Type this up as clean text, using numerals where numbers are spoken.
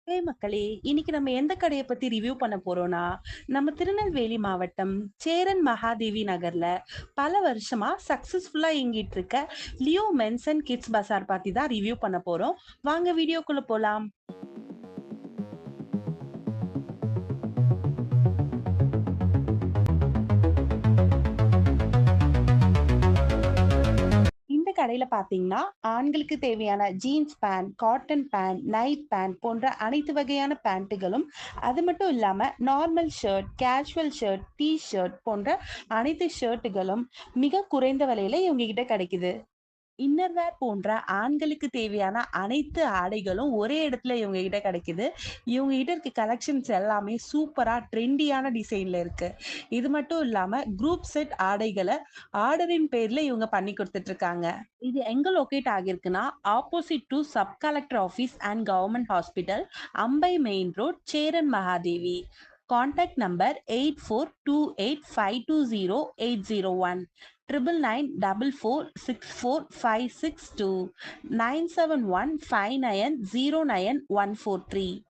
மக்களே, இன்னைக்கு நம்ம எந்த கடைய பத்தி ரிவ்யூ பண்ண போறோம்னா, நம்ம திருநெல்வேலி மாவட்டம் சேரன் மகாதேவி நகர்ல பல வருஷமா சக்சஸ்ஃபுல்லா இயங்கிட்டு இருக்க லியோ மென்ஸ் அண்ட் கிட்ஸ் பஜார் பத்தி தான் ரிவ்யூ பண்ண போறோம். வாங்க வீடியோக்குள்ள போலாம். இந்த கடையில பாத்தீங்கன்னா, ஆண்களுக்கு தேவையான jeans pant, cotton pant, night pant போன்ற அனைத்து வகையான பேண்ட்டுகளும், அது மட்டும் இல்லாம normal shirt, casual shirt, T shirt போன்ற அனைத்து ஷர்ட்டுகளும் மிக குறைந்த விலையில இவங்க கிட்ட கிடைக்குது. இன்னர்வேர் போன்ற ஆண்களுக்கு தேவையான அனைத்து ஆடைகளும் ஒரே இடத்துல இவங்க கிட்ட கிடைக்குது. இவங்க கிட்ட இருக்க கலெக்ஷன்ஸ் எல்லாமே சூப்பரா ட்ரெண்டியான டிசைன்ல இருக்கு. இது மட்டும் இல்லாம குரூப் செட் ஆடைகள ஆர்டரின் பேர்ல இவங்க பண்ணி குடுத்துட்டு இருக்காங்க. இது எங்க லொகேட் ஆகியிருக்குன்னா, opposite to sub collector office and government hospital, Ambai main road, Cheran Mahadevi. Contact number 8428520801, 9994464562, 9715909143.